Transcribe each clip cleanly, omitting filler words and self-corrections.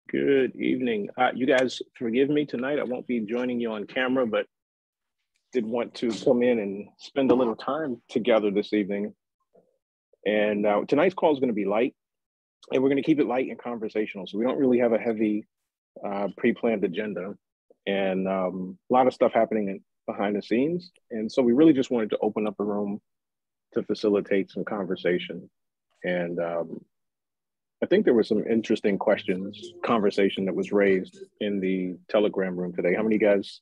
Good evening. You guys forgive me tonight. I won't be joining you on camera, but did want to come in and spend a little time together this evening. And tonight's call is going to be light, and we're going to keep it light and conversational. So we don't really have a heavy pre-planned agenda, and a lot of stuff happening behind the scenes. And so we really just wanted to open up a room to facilitate some conversation. And I think there were some interesting conversation that was raised in the Telegram room today. How many guys,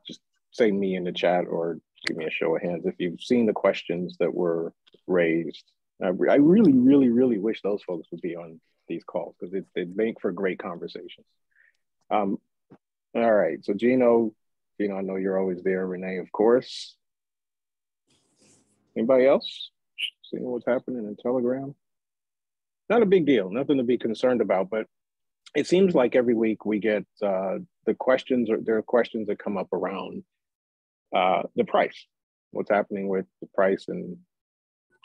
just say me in the chat or give me a show of hands if you've seen the questions that were raised. I really, really, really wish those folks would be on these calls because they make for great conversations. All right, so Gino, I know you're always there. Renee, of course. Anybody else seeing what's happening in Telegram? Not a big deal, nothing to be concerned about, but it seems like every week we get the questions, or there are questions that come up around the price, what's happening with the price and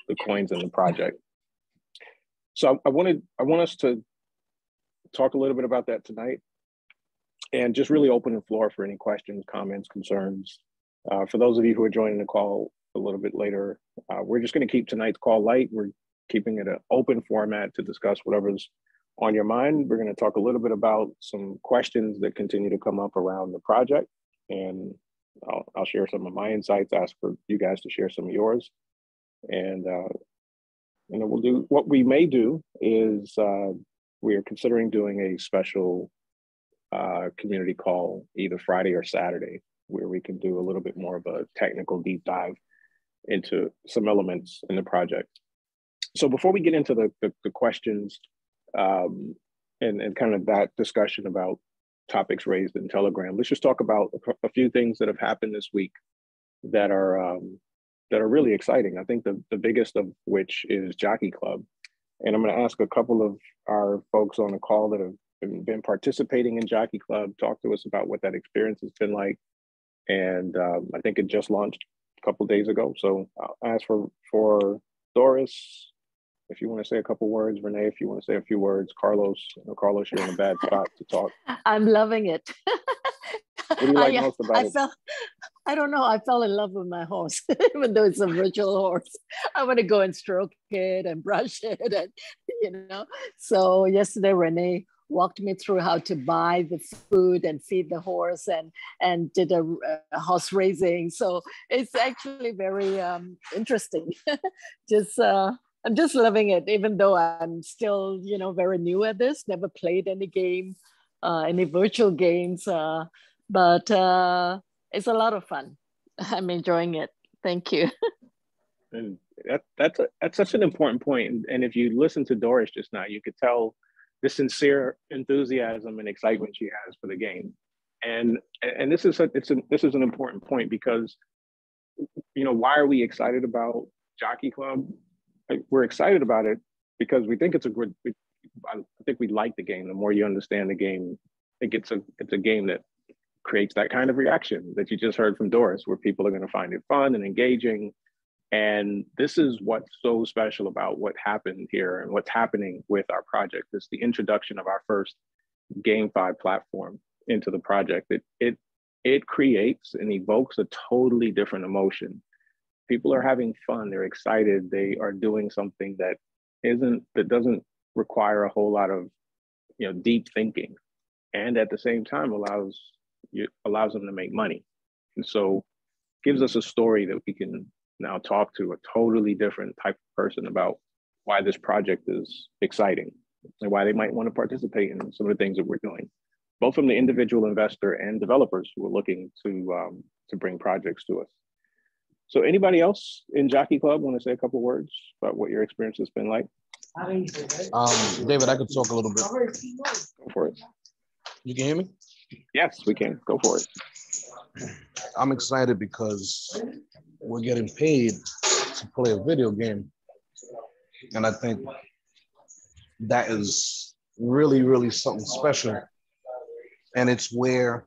the coins in the project. So I want us to talk a little bit about that tonight and just really open the floor for any questions, comments, concerns. For those of you who are joining the call a little bit later, we're just going to keep tonight's call light. We're keeping it an open format to discuss whatever's on your mind. We're going to talk a little bit about some questions that continue to come up around the project, and I'll share some of my insights, ask for you guys to share some of yours. And we'll do, what we may do is we are considering doing a special community call either Friday or Saturday, where we can do a little bit more of a technical deep dive into some elements in the project. So before we get into the questions and kind of that discussion about topics raised in Telegram, let's just talk about a few things that have happened this week that are really exciting. I think the biggest of which is Jockey Club. And I'm going to ask a couple of our folks on the call that have been participating in Jockey Club, talk to us about what that experience has been like. And I think it just launched a couple of days ago. So I'll ask for Doris, if you want to say a couple words, Renee, if you want to say a few words, Carlos, Carlos, you're in a bad spot to talk. I'm loving it. What do you like most about it? I don't know. I fell in love with my horse, even though it's a virtual horse. I want to go and stroke it and brush it, and So yesterday, Renee walked me through how to buy the food and feed the horse, and did a horse raising. So it's actually very interesting. I'm just loving it, even though I'm still, very new at this, never played any game, any virtual games, but it's a lot of fun. I'm enjoying it. Thank you. And that's such an important point. And if you listen to Doris just now, you could tell the sincere enthusiasm and excitement she has for the game. And this is an important point because, why are we excited about Jockey Club? We're excited about it because we think I think we like the game. The more you understand the game, I think it's a game that creates that kind of reaction that you just heard from Doris, where people are going to find it fun and engaging. And this is what's so special about what happened here and what's happening with our project. It's the introduction of our first GameFi platform into the project. It creates and evokes a totally different emotion. People are having fun, they're excited, they are doing something that doesn't require a whole lot of deep thinking, and at the same time allows them to make money. And so gives us a story that we can now talk to a totally different type of person about why this project is exciting and why they might want to participate in some of the things that we're doing, both from the individual investor and developers who are looking to bring projects to us. So anybody else in Jockey Club want to say a couple words about what your experience has been like? David, I could talk a little bit. Go for it. You can hear me? Yes, we can. Go for it. I'm excited because we're getting paid to play a video game. And I think that is really, really something special. And it's where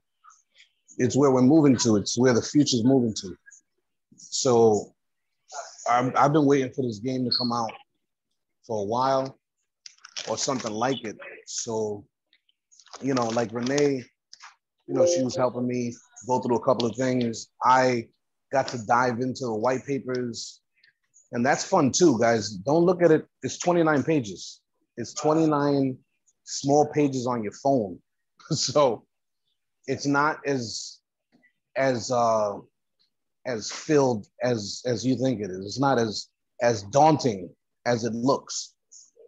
we're moving to. It's where the future's moving to. So I've been waiting for this game to come out for a while, or something like it. So, like Renee, she was helping me go through a couple of things. I got to dive into the white papers, and that's fun too, guys. Don't look at it. It's 29 pages. It's 29 small pages on your phone. So it's not as filled as you think it is. It's not as daunting as it looks.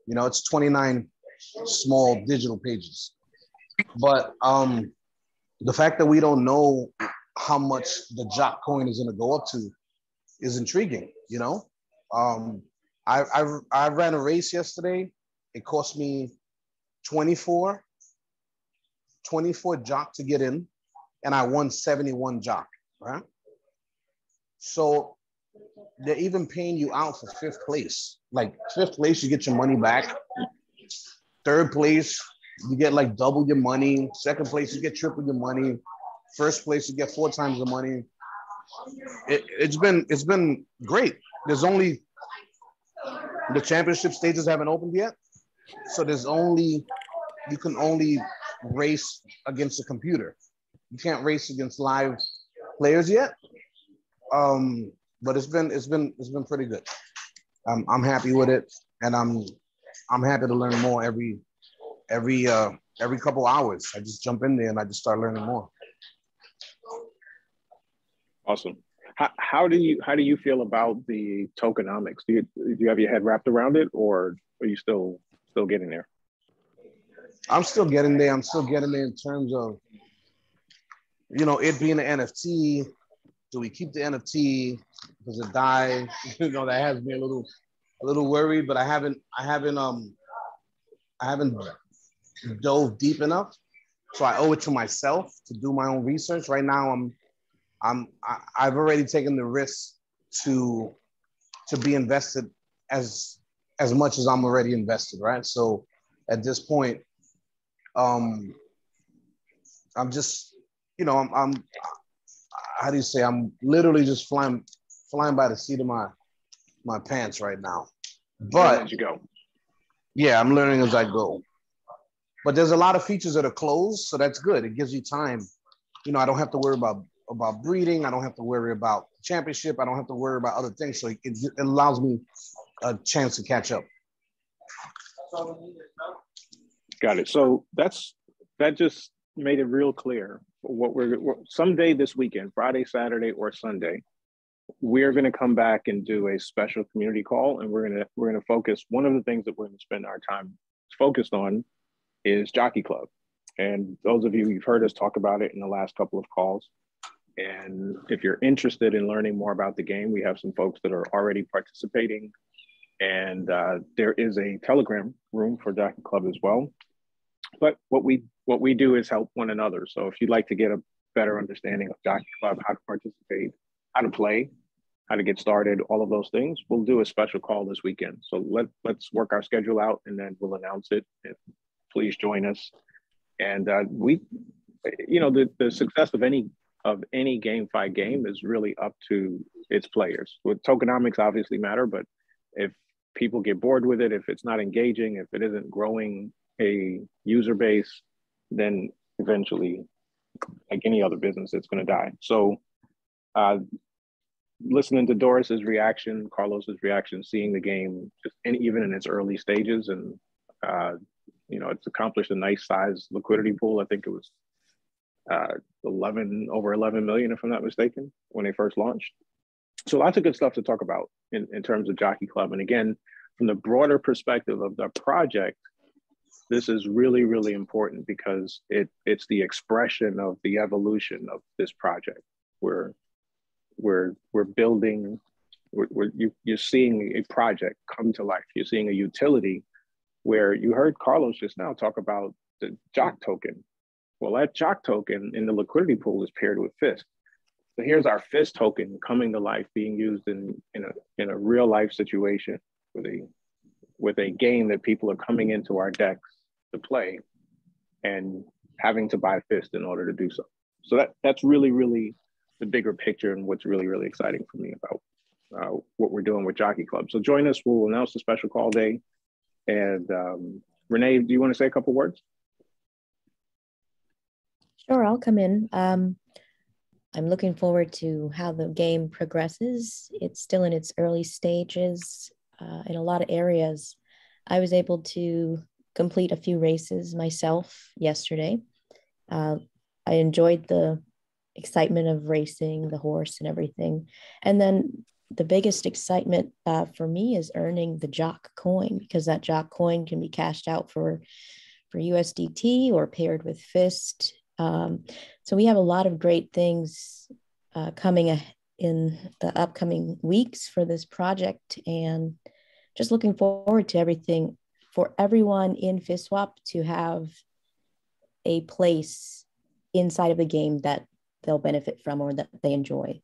It's 29 small digital pages. But the fact that we don't know how much the Jock coin is going to go up to is intriguing. I ran a race yesterday. It cost me 24 Jock to get in, and I won 71 Jock, right? So they're even paying you out for fifth place. Like fifth place, you get your money back. Third place, you get like double your money. Second place, you get triple your money. First place, you get 4 times the money. It's been great. There's only the championship stages haven't opened yet, so you can only race against the computer. You can't race against live players yet. But it's been pretty good. I'm happy with it, and I'm happy to learn more every couple hours. I just jump in there and I just start learning more. Awesome. How do you feel about the tokenomics? Do you have your head wrapped around it, or are you still getting there? I'm still getting there. I'm still getting there in terms of, it being an NFT. Do we keep the NFT? Does it die? That has me a little worried, but I haven't dove deep enough. So I owe it to myself to do my own research. Right now, I've already taken the risk to be invested as much as I'm already invested, right? So at this point, I'm just, I'm how do you say? I'm literally just flying by the seat of my pants right now. But as you go. Yeah, I'm learning as I go. But there's a lot of features that are closed, so that's good. It gives you time. I don't have to worry about breeding. I don't have to worry about championship. I don't have to worry about other things. So it allows me a chance to catch up. Got it. So that just made it real clear what we're someday this weekend, Friday, Saturday, or Sunday, we're going to come back and do a special community call, and we're going to focus. One of the things that we're going to spend our time focused on is Jockey Club. And those of you who've heard us talk about it in the last couple of calls, and if you're interested in learning more about the game, we have some folks that are already participating, and there is a Telegram room for Jockey Club as well. But what we do is help one another. So if you'd like to get a better understanding of Jockey Club, how to participate, how to play, how to get started, all of those things, we'll do a special call this weekend. So let's work our schedule out, and then we'll announce it. And please join us. And the success of any GameFi game is really up to its players. With tokenomics obviously matter, but if people get bored with it, if it's not engaging, if it isn't growing a user base, then eventually, like any other business, it's going to die. So listening to Doris's reaction, Carlos's reaction, seeing the game, even in its early stages, and it's accomplished a nice size liquidity pool. I think it was over 11 million, if I'm not mistaken, when they first launched. So lots of good stuff to talk about in terms of Jockey Club. And again, from the broader perspective of the project, this is really, really important because it's the expression of the evolution of this project. We're building, you're seeing a project come to life. You're seeing a utility where you heard Carlos just now talk about the Jock token. Well, that Jock token in the liquidity pool is paired with FIST. So here's our FIST token coming to life, being used in a real life situation with a game that people are coming into our decks to play and having to buy FIST in order to do so. So that's really, really the bigger picture and what's really, really exciting for me what we're doing with Jockey Club. So join us. We'll announce the special call day. And Renee, do you want to say a couple words? Sure, I'll come in. I'm looking forward to how the game progresses. It's still in its early stages in a lot of areas. I was able to complete a few races myself yesterday. I enjoyed the excitement of racing the horse and everything. And then the biggest excitement for me is earning the Jock coin, because that Jock coin can be cashed out for USDT or paired with FIST. So we have a lot of great things coming in the upcoming weeks for this project, and just looking forward to everything for everyone in FSTSwap to have a place inside of the game that they'll benefit from or that they enjoy.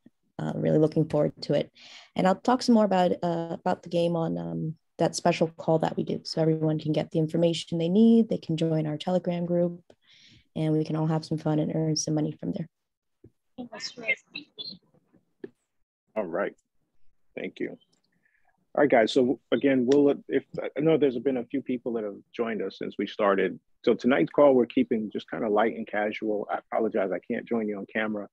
Really looking forward to it. And I'll talk some more about the game on that special call that we do, so everyone can get the information they need. They can join our Telegram group, and we can all have some fun and earn some money from there. All right. Thank you. All right, guys. So again, I know there's been a few people that have joined us since we started. So tonight's call, we're keeping just kind of light and casual. I apologize, I can't join you on camera,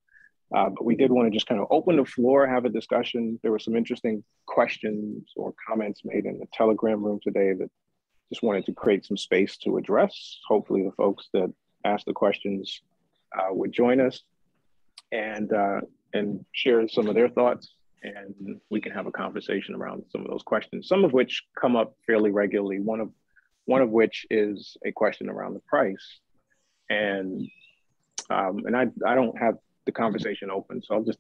but we did want to just kind of open the floor, have a discussion. There were some interesting questions or comments made in the Telegram room today that just wanted to create some space to address. Hopefully the folks that asked the questions would join us and share some of their thoughts, and we can have a conversation around some of those questions, some of which come up fairly regularly. One of which is a question around the price. And I don't have the conversation open, so I'll just,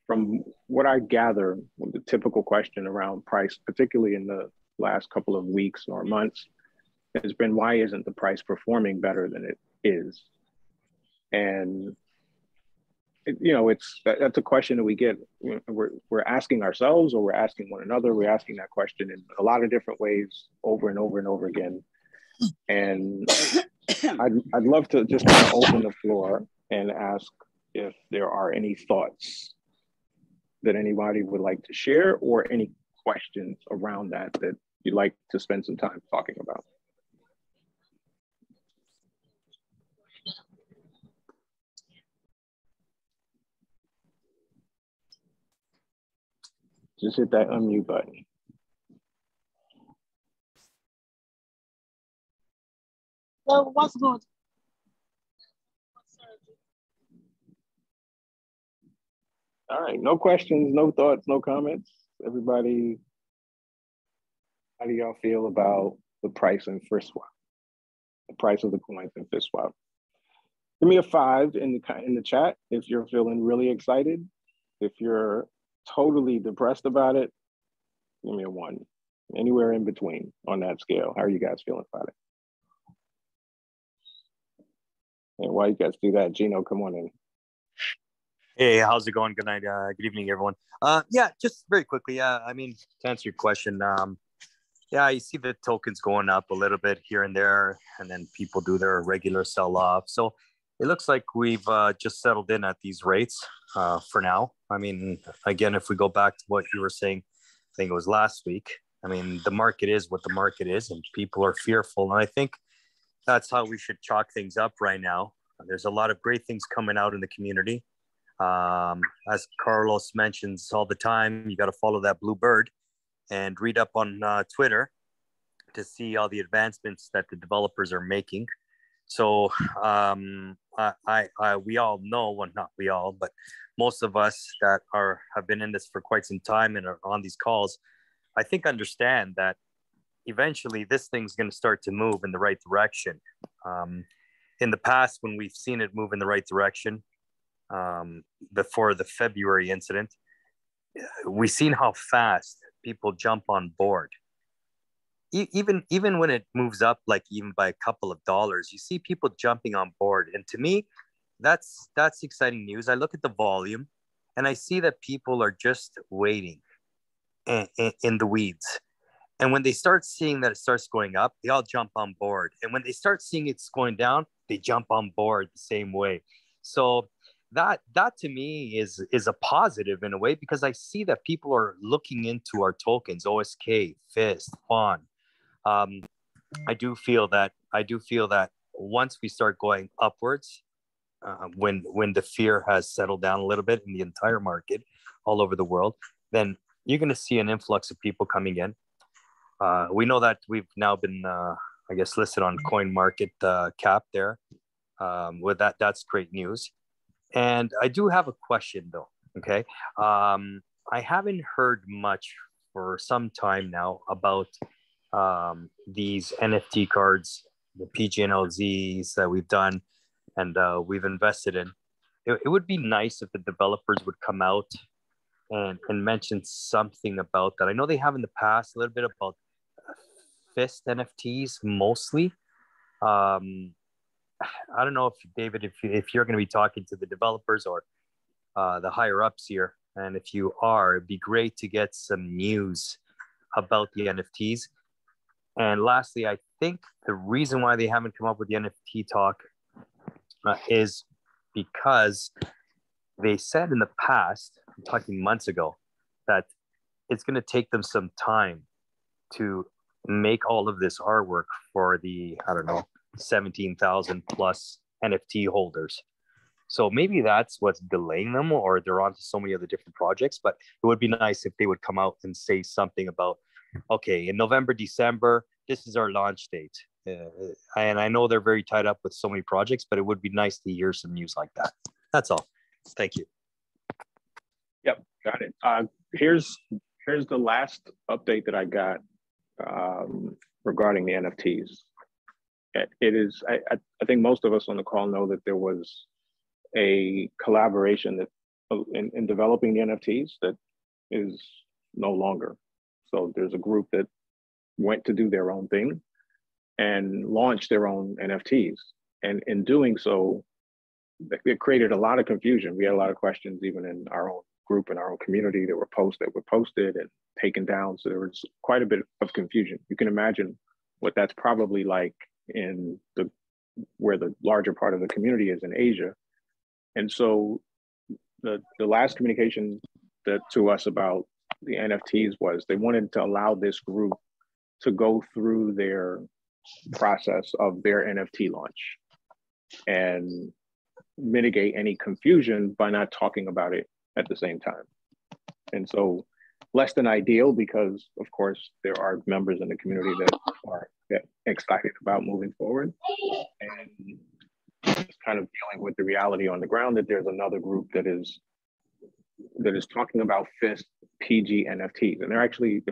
from what I gather, the typical question around price, particularly in the last couple of weeks or months, has been, why isn't the price performing better than it is? And that's a question that we get. We're asking ourselves, or we're asking one another. We're asking that question in a lot of different ways over and over and over again. And I'd love to just kind of open the floor and ask if there are any thoughts that anybody would like to share, or any questions around that you'd like to spend some time talking about. Just hit that unmute button. Well, what's good? All right, no questions, no thoughts, no comments. Everybody, how do y'all feel about the price in FSTSwap? The price of the coins in FSTSwap? Give me a 5 in the chat if you're feeling really excited. If you're totally depressed about it, give me a 1. Anywhere in between on that scale. How are you guys feeling about it? And while you guys do that, Gino, come on in. Hey, how's it going? Good night. Good evening, everyone. Yeah, just very quickly. I mean, to answer your question, yeah, you see the tokens going up a little bit here and there, and then people do their regular sell-off. So it looks like we've just settled in at these rates for now. I mean, again, if we go back to what you were saying, I think it was last week. I mean, the market is what the market is, and people are fearful. And I think that's how we should chalk things up right now. There's a lot of great things coming out in the community. As Carlos mentions all the time, you got to follow that blue bird and read up on Twitter to see all the advancements that the developers are making. So we all know, well, not we all, but most of us that have been in this for quite some time and are on these calls, I think understand that eventually this thing's going to start to move in the right direction. In the past, when we've seen it move in the right direction, before the February incident, we've seen how fast people jump on board. Even when it moves up, like even by a couple of dollars, you see people jumping on board. And to me, that's exciting news. I look at the volume and I see that people are just waiting in the weeds. And when they start seeing that it starts going up, they all jump on board. And when they start seeing it's going down, they jump on board the same way. So that to me is a positive in a way, because I see that people are looking into our tokens, OSK, FIST, FON. I do feel that once we start going upwards, when the fear has settled down a little bit in the entire market all over the world, then you're going to see an influx of people coming in. We know that we've now been, I guess, listed on Coin Market Cap there. With that's great news. And I do have a question though. Okay, I haven't heard much for some time now about these NFT cards, the PGNLZs that we've done and we've invested in. It would be nice if the developers would come out and mention something about that. I know they have in the past a little bit about FIST NFTs mostly. I don't know if David, if you're going to be talking to the developers or the higher ups here, and if you are, it'd be great to get some news about the NFTs. And lastly, I think the reason why they haven't come up with the NFT talk is because they said in the past, I'm talking months ago, that it's going to take them some time to make all of this artwork for the, I don't know, 17,000 plus NFT holders. So maybe that's what's delaying them, or they're on to so many other different projects. But it would be nice if they would come out and say something about, okay, in November, December, this is our launch date. And I know they're very tied up with so many projects, but it would be nice to hear some news like that. That's all. Thank you. Yep, got it. Here's the last update that I got regarding the NFTs. It is, I think most of us on the call know that there was a collaboration that in developing the NFTs that is no longer. So there's a group that went to do their own thing and launched their own NFTs. And in doing so, it created a lot of confusion. We had a lot of questions even in our own group, in our own community, that were posted and taken down. So there was quite a bit of confusion. You can imagine what that's probably like in where the larger part of the community is in Asia. And so the last communication to us about the NFTs was they wanted to allow this group to go through their process of their NFT launch and mitigate any confusion by not talking about it at the same time. And so less than ideal, because of course there are members in the community that are excited about moving forward, and just kind of dealing with the reality on the ground that there's another group that is talking about FIST PG NFTs. And they're actually,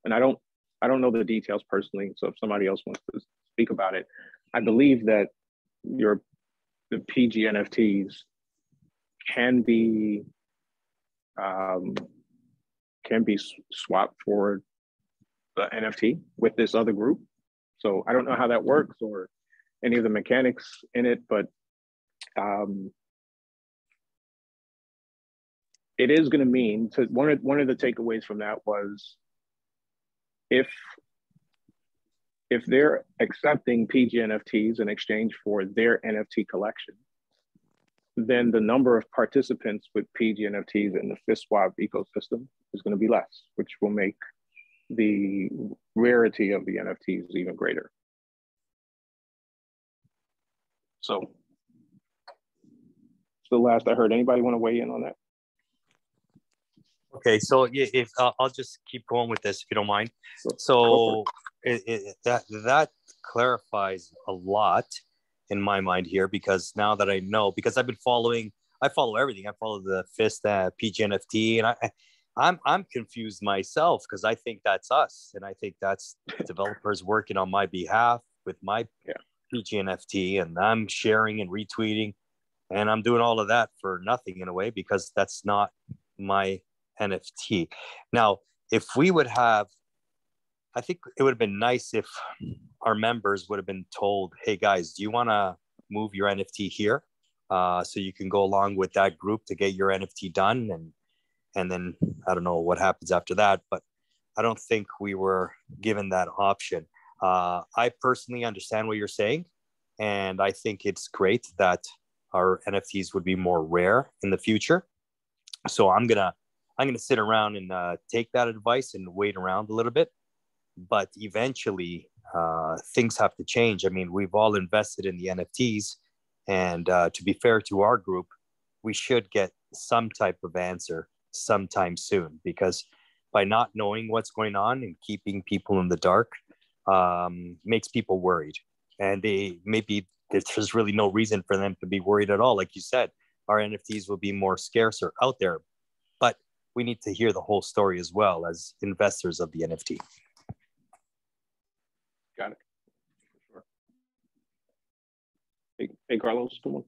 and I don't know the details personally, so if somebody else wants to speak about it, I believe that the PG NFTs can be swapped for the NFT with this other group. So I don't know how that works or any of the mechanics in it, but it is going to mean, so one of the takeaways from that was, if they're accepting PG NFTs in exchange for their NFT collection, then the number of participants with PG NFTs in the FSTSwap ecosystem is going to be less, which will make the rarity of the NFTs even greater. So it's the last I heard. Anybody want to weigh in on that? Okay, so if I'll just keep going with this, if you don't mind. So that clarifies a lot in my mind here, because now that I know, because I follow everything. I follow the FIST PG NFT, and I'm confused myself, because I think that's us, and I think that's developers working on my behalf with my PG NFT, and I'm sharing and retweeting, and I'm doing all of that for nothing in a way, because that's not my NFT. Now, if we would have, I think it would have been nice if our members would have been told, hey guys, do you want to move your NFT here? So you can go along with that group to get your NFT done. And then I don't know what happens after that, but I don't think we were given that option. I personally understand what you're saying. And I think it's great that our NFTs would be more rare in the future. So I'm gonna sit around and take that advice and wait around a little bit. But eventually, things have to change. I mean, we've all invested in the NFTs, and to be fair to our group, we should get some type of answer sometime soon, because by not knowing what's going on and keeping people in the dark makes people worried. And there's really no reason for them to be worried at all. Like you said, our NFTs will be more scarcer out there, but we need to hear the whole story as well as investors of the NFT. Got it. Sure. Hey, Carlos, come on.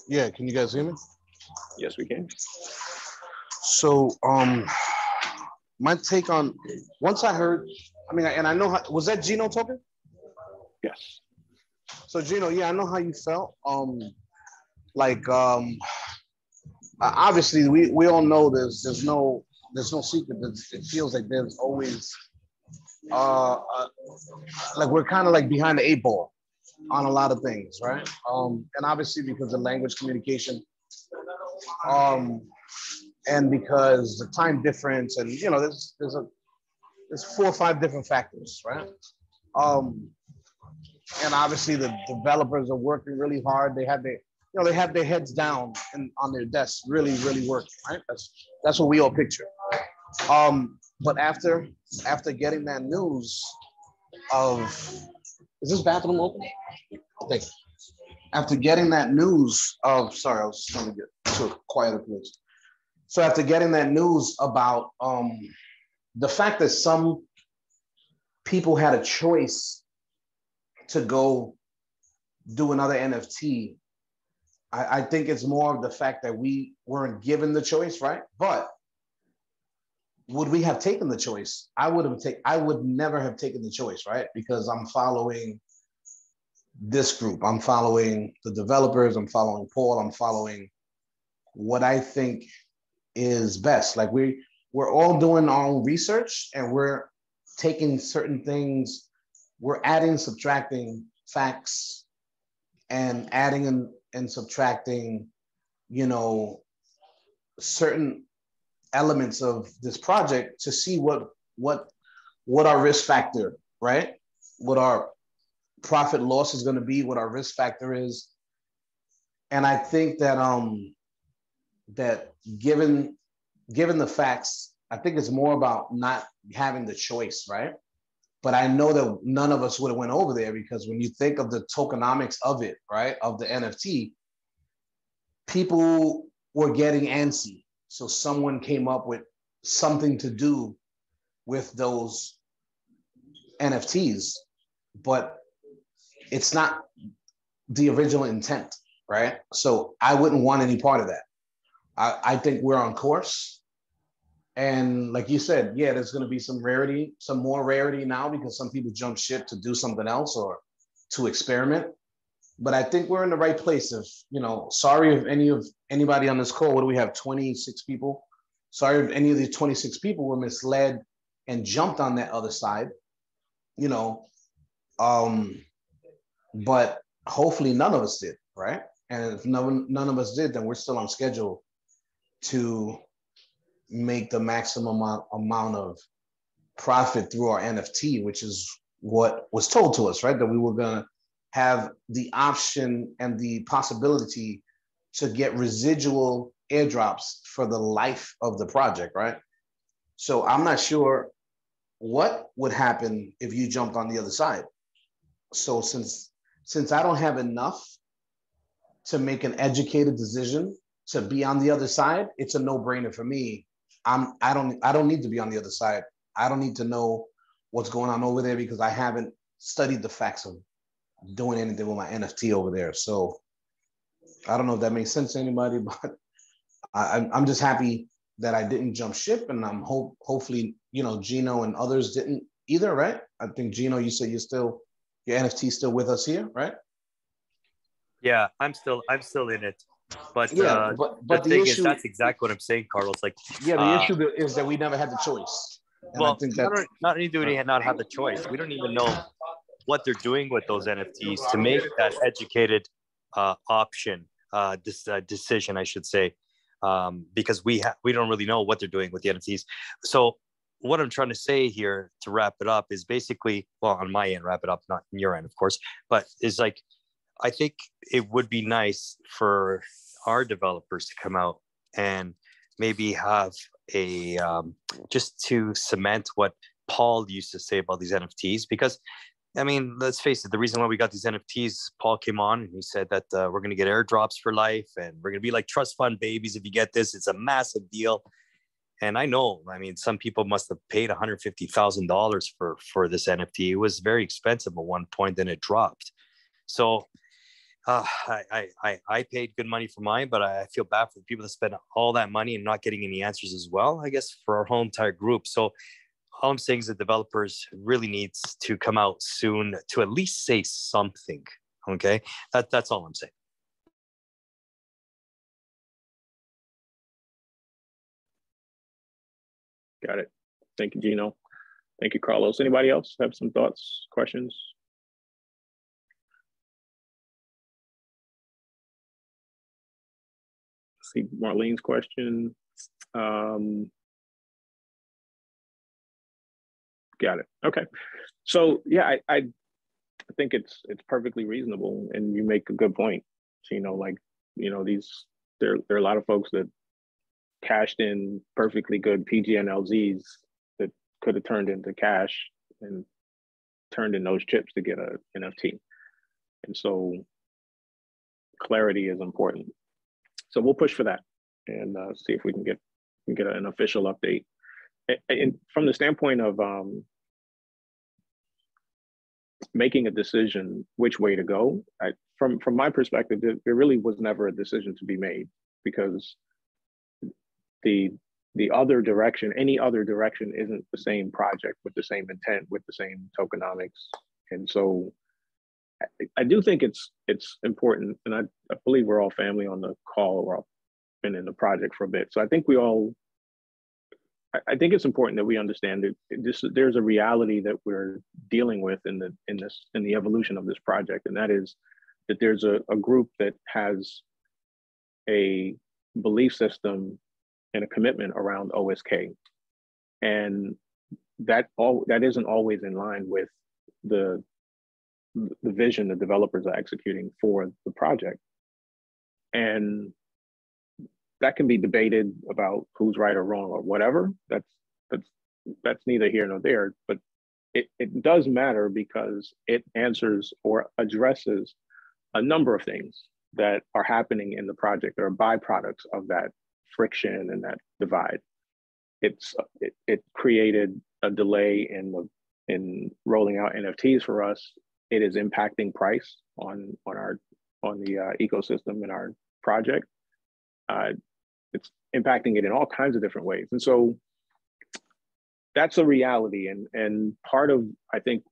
Yeah, can you guys hear me? Yes, we can. So, my take on, once I heard, I mean, and I know how, was that Gino talking? Yes. So Gino, yeah, I know how you felt. Obviously we all know there's no secret that it feels like there's always like we're kind of like behind the 8 ball on a lot of things, right? And obviously because of language communication, and because the time difference, and you know, there's 4 or 5 different factors, right? And obviously the developers are working really hard. They have their heads down and on their desks, really working, right? That's what we all picture. But after getting that news of, is this bathroom open? Okay. After getting that news of, sorry, I was trying to get to a quieter place. So after getting that news about the fact that some people had a choice to go do another NFT, I think it's more of the fact that we weren't given the choice, right? But would we have taken the choice? I would never have taken the choice, right? Because I'm following this group. I'm following the developers. I'm following Paul. I'm following what I think is best. Like we're all doing our own research, and we're taking certain things, we're adding, subtracting facts, and adding and subtracting, you know, certain elements of this project to see what our risk factor, right? What our profit loss is going to be, what our risk factor is. And I think that that given the facts, I think it's more about not having the choice, right? But I know that none of us would have went over there, because when you think of the tokenomics of it, right, of the NFT, people were getting antsy. So someone came up with something to do with those NFTs, but it's not the original intent, right? So I wouldn't want any part of that. I think we're on course. And like you said, yeah, there's going to be some more rarity now, because some people jump ship to do something else or to experiment. But I think we're in the right place. If, you know, sorry if anybody on this call, what do we have, 26 people? Sorry if any of these 26 people were misled and jumped on that other side, you know, but hopefully none of us did, right? And if none of us did, then we're still on schedule to make the maximum amount of profit through our NFT, which is what was told to us, right? That we were going to have the option and the possibility to get residual airdrops for the life of the project, right? So I'm not sure what would happen if you jumped on the other side. So since I don't have enough to make an educated decision to be on the other side, it's a no-brainer for me. I don't need to be on the other side. I don't need to know what's going on over there, because I haven't studied the facts of doing anything with my NFT over there. So I don't know if that makes sense to anybody, but I'm just happy that I didn't jump ship, and I'm hopefully, you know, Gino and others didn't either, right? I think Gino, you said your NFT still with us here, right? Yeah, I'm still in it. But yeah, but the thing issue is, that's exactly what I'm saying, Carlos. Like, yeah, the issue is that we never had the choice. And well, I think not only do we not have the choice, we don't even know what they're doing with those NFTs to make that educated option, this decision, I should say, because we don't really know what they're doing with the NFTs. So what I'm trying to say here to wrap it up is basically, well, on my end, wrap it up, not on your end, of course, but is like, I think it would be nice for our developers to come out and maybe have a, just to cement what Paul used to say about these NFTs, because I mean, let's face it, the reason why we got these NFTs, Paul came on and he said that we're going to get airdrops for life and we're going to be like trust fund babies. If you get this, it's a massive deal. And I know, I mean, some people must have paid $150,000 for this NFT. It was very expensive at one point, then it dropped. So I paid good money for mine, but I feel bad for the people that spend all that money and not getting any answers as well, I guess, for our whole entire group. So all I'm saying is the developers really needs to come out soon to at least say something. Okay, that's all I'm saying. Got it. Thank you, Gino. Thank you, Carlos. Anybody else have some thoughts, questions? See Marlene's question. Got it. Okay. So yeah, I think it's perfectly reasonable, and you make a good point. So, like, there are a lot of folks that cashed in perfectly good PGNLZs that could have turned into cash and turned in those chips to get a NFT. And so clarity is important. So we'll push for that and see if we can get an official update. And from the standpoint of making a decision which way to go, from my perspective, there really was never a decision to be made, because the other direction, any other direction, isn't the same project with the same intent, with the same tokenomics. And so I do think it's important, and I believe we're all family on the call. We're all been in the project for a bit, so I think I think it's important that we understand that there's a reality that we're dealing with in the evolution of this project, and that is that there's a group that has a belief system and a commitment around OSK, and that isn't always in line with the vision the developers are executing for the project. And that can be debated about who's right or wrong or whatever. That's neither here nor there, but it does matter because it answers or addresses a number of things that are happening in the project that are byproducts of that friction and that divide. It created a delay in rolling out NFTs for us. It is impacting price on the ecosystem in our project. It's impacting it in all kinds of different ways, and so that's a reality. And part of, I think,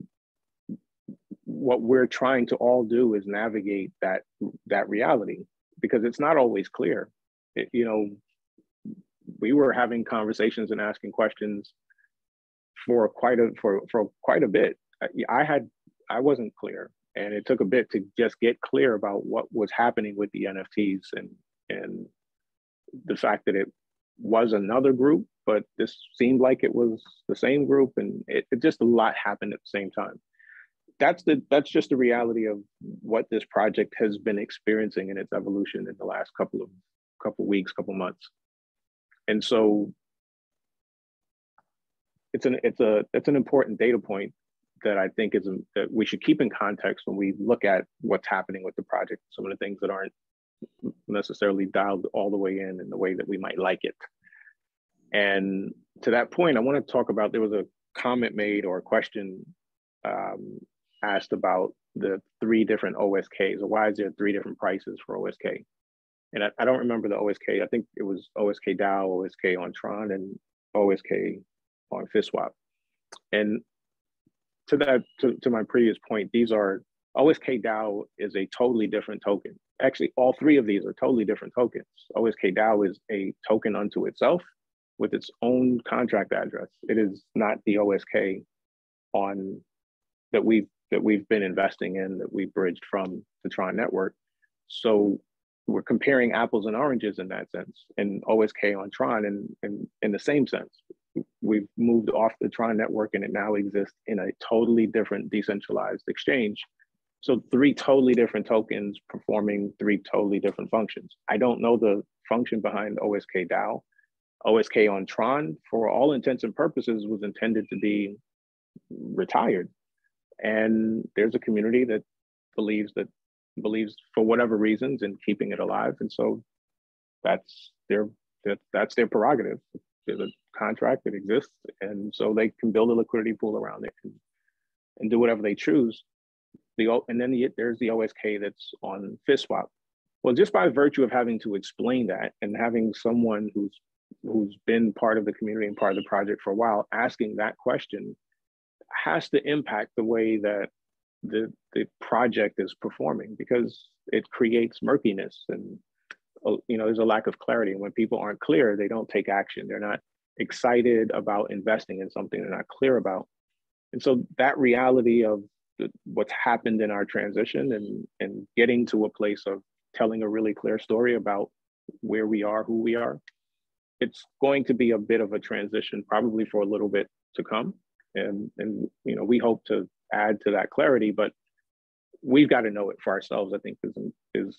what we're trying to all do is navigate that reality, because it's not always clear. We were having conversations and asking questions for quite a bit. I wasn't clear, and it took a bit to just get clear about what was happening with the NFTs and the fact that it was another group, but this seemed like it was the same group, and it just a lot happened at the same time. That's just the reality of what this project has been experiencing in its evolution in the last couple weeks, couple months. And so it's an important data point that I think that we should keep in context when we look at what's happening with the project, some of the things that aren't necessarily dialed all the way in the way that we might like it. And to that point, I want to talk about, there was a comment made or a question asked about the 3 different OSKs, or why is there 3 different prices for OSK? And I don't remember the OSK. I think it was OSK DAO, OSK on Tron, and OSK on FSTSwap. And to my previous point, these are, OSK DAO is a totally different token. Actually, all 3 of these are totally different tokens. OSK DAO is a token unto itself with its own contract address. It is not the OSK that we've been investing in, that we bridged from the Tron network. So we're comparing apples and oranges in that sense, and OSK on Tron in the same sense. We've moved off the Tron network and it now exists in a totally different decentralized exchange. So 3 totally different tokens performing 3 totally different functions. I don't know the function behind OSK DAO. OSK on Tron, for all intents and purposes, was intended to be retired. And there's a community that believes for whatever reasons in keeping it alive. And so that's their prerogative. There's a contract that exists. And so they can build a liquidity pool around it and do whatever they choose. And then there's the OSK that's on FSTSwap. Well, just by virtue of having to explain that and having someone who's been part of the community and part of the project for a while asking that question has to impact the way that the project is performing, because it creates murkiness and there's a lack of clarity. And when people aren't clear, they don't take action. They're not excited about investing in something they're not clear about. And so that reality of what's happened in our transition and getting to a place of telling a really clear story about where we are, who we are, it's going to be a bit of a transition probably for a little bit to come. And we hope to add to that clarity, but we've got to know it for ourselves. I think is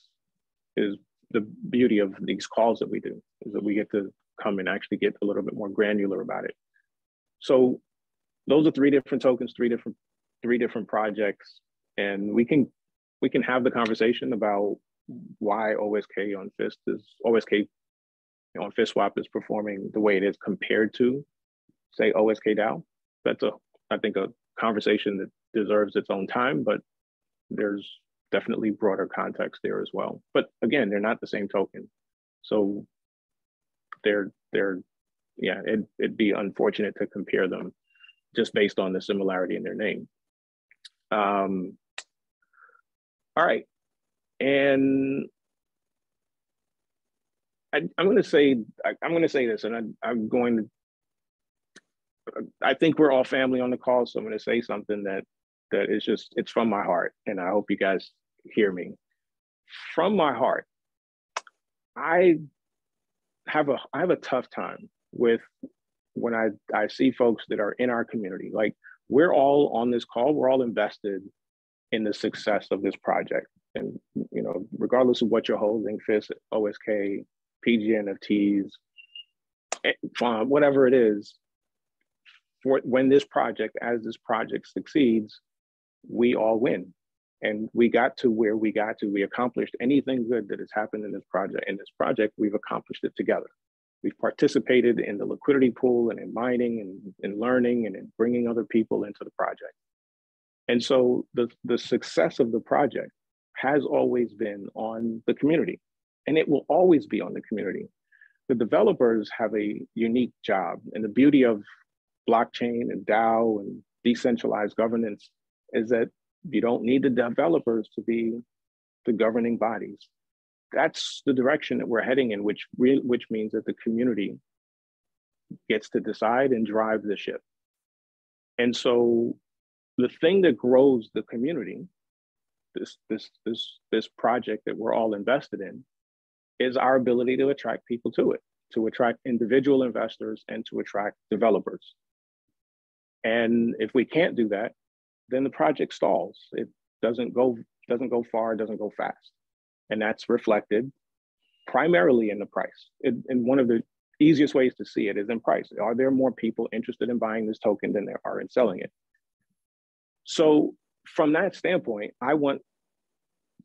the beauty of these calls that we do, is that we get to come and actually get a little bit more granular about it. So those are 3 different tokens, 3 different projects, and we can have the conversation about why OSK on FSTSwap is performing the way it is compared to, say, OSK DAO. That's I think a conversation that deserves its own time, but there's definitely broader context there as well. But again, they're not the same token. So it'd be unfortunate to compare them just based on the similarity in their name. All right. And I'm going to say this, and I think we're all family on the call, so I'm going to say something that is it's from my heart, and I hope you guys hear me. From my heart, I have a tough time with when I see folks that are in our community. Like, we're all on this call, we're all invested in the success of this project. And, regardless of what you're holding, FIS, OSK, PGNFTs, whatever it is, as this project succeeds, we all win. And we got to where we got to. We accomplished anything good that has happened in this project. In this project, we've accomplished it together. We've participated in the liquidity pool and in mining and in learning and in bringing other people into the project. And so the success of the project has always been on the community, and it will always be on the community. The developers have a unique job, and the beauty of blockchain and DAO and decentralized governance is that you don't need the developers to be the governing bodies. That's the direction that we're heading in, which means that the community gets to decide and drive the ship. And so the thing that grows the community, this project that we're all invested in, is our ability to attract people to it, to attract individual investors and to attract developers. And if we can't do that, then the project stalls. It doesn't go far, it doesn't go fast. And that's reflected primarily in the price. And one of the easiest ways to see it is in price. Are there more people interested in buying this token than there are in selling it? So from that standpoint, I want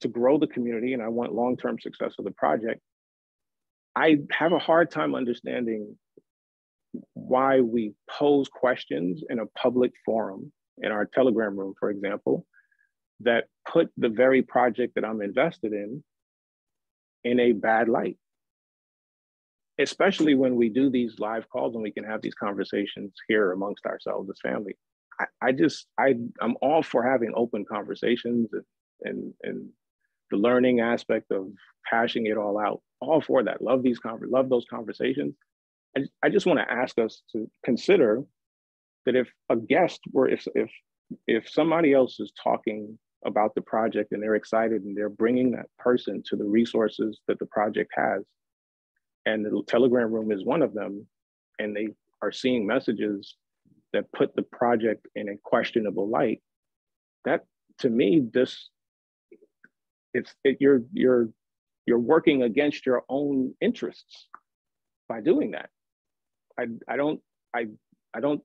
to grow the community and I want long-term success of the project. I have a hard time understanding why we pose questions in a public forum, in our Telegram room, for example, that put the very project that I'm invested in a bad light. Especially when we do these live calls and we can have these conversations here amongst ourselves as family. I'm all for having open conversations and the learning aspect of hashing it all out. All for that. Love those conversations. I just want to ask us to consider that if a guest if somebody else is talking about the project and they're excited and they're bringing that person to the resources that the project has. And the Telegram room is one of them. And they are seeing messages that put the project in a questionable light. That, to me, you're working against your own interests by doing that. I don't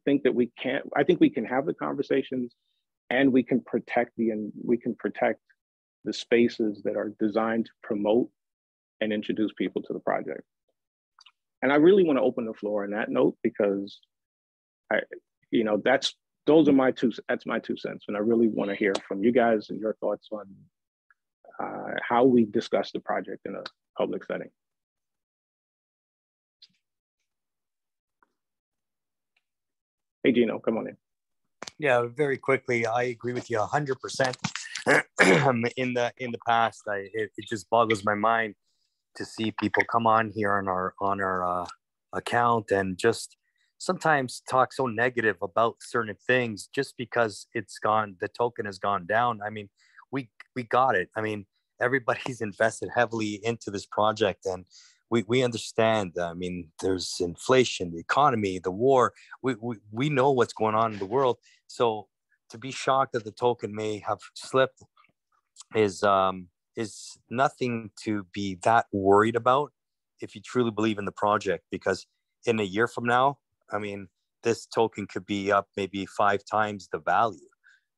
think that we can't. I think we can have the conversations, and we can protect the spaces that are designed to promote and introduce people to the project. And I really want to open the floor on that note, because that's my 2 cents. And I really want to hear from you guys and your thoughts on how we discuss the project in a public setting. Hey, Gino, come on in. Yeah, very quickly, I agree with you 100%. In the past, it just boggles my mind to see people come on here on our account and just sometimes talk so negative about certain things just because the token has gone down. I mean, we got it. I mean, everybody's invested heavily into this project, and we understand. I mean, there's inflation, the economy, the war. We know what's going on in the world. So to be shocked that the token may have slipped is nothing to be that worried about if you truly believe in the project, because in a year from now, I mean, this token could be up maybe 5 times the value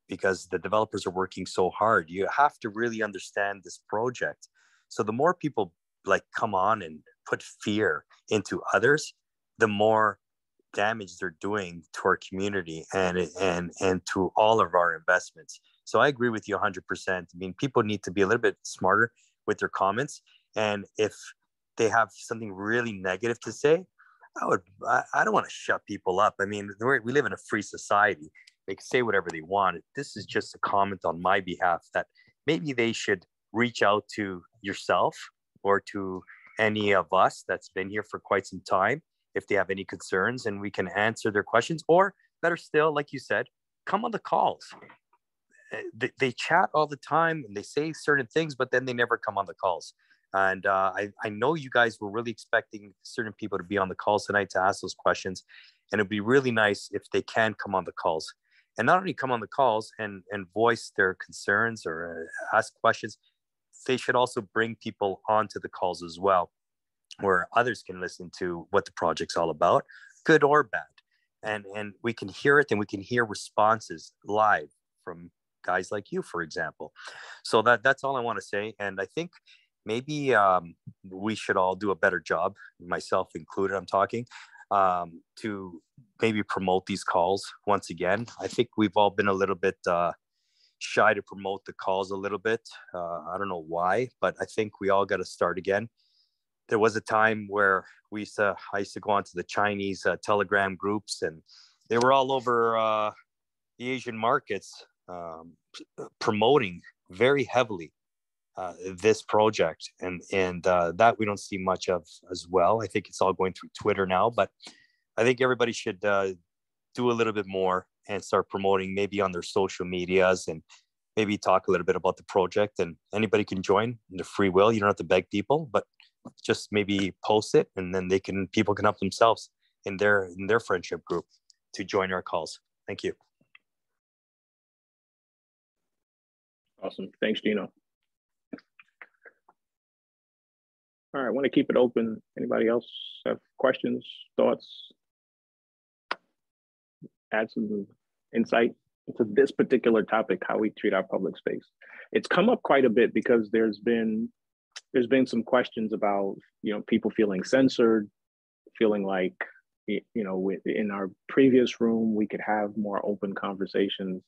because the developers are working so hard. You have to really understand this project. So the more people come on and put fear into others, the more damage they're doing to our community and to all of our investments. So I agree with you 100%. I mean, people need to be a little bit smarter with their comments. And if they have something really negative to say, I don't want to shut people up. I mean, we live in a free society. They can say whatever they want. This is just a comment on my behalf that maybe they should reach out to yourself or to any of us that's been here for quite some time if they have any concerns, and we can answer their questions. Or better still, like you said, come on the calls. They chat all the time and they say certain things, but then they never come on the calls. And I know you guys were really expecting certain people to be on the calls tonight to ask those questions. And it'd be really nice if they can come on the calls. And not only come on the calls and voice their concerns or ask questions, they should also bring people onto the calls as well, where others can listen to what the project's all about, good or bad. And we can hear it, and we can hear responses live from guys like you, for example. So that's all I want to say. And I think maybe we should all do a better job, myself included, I'm talking, to maybe promote these calls once again. I think we've all been a little bit shy to promote the calls a little bit. I don't know why, but I think we all got to start again. There was a time where I used to go onto the Chinese Telegram groups, and they were all over the Asian markets promoting very heavily this project, and that we don't see much of as well. I think it's all going through Twitter now, but I think everybody should do a little bit more and start promoting maybe on their social medias, and maybe talk a little bit about the project. And anybody can join in the free will. You don't have to beg people, but just maybe post it, and then people can help themselves in their friendship group to join our calls. Thank you. Awesome. Thanks, Gino. All right, I want to keep it open. Anybody else have questions, thoughts, add some insight into this particular topic, how we treat our public space? It's come up quite a bit because there's been some questions about, people feeling censored, feeling like, in our previous room, we could have more open conversations.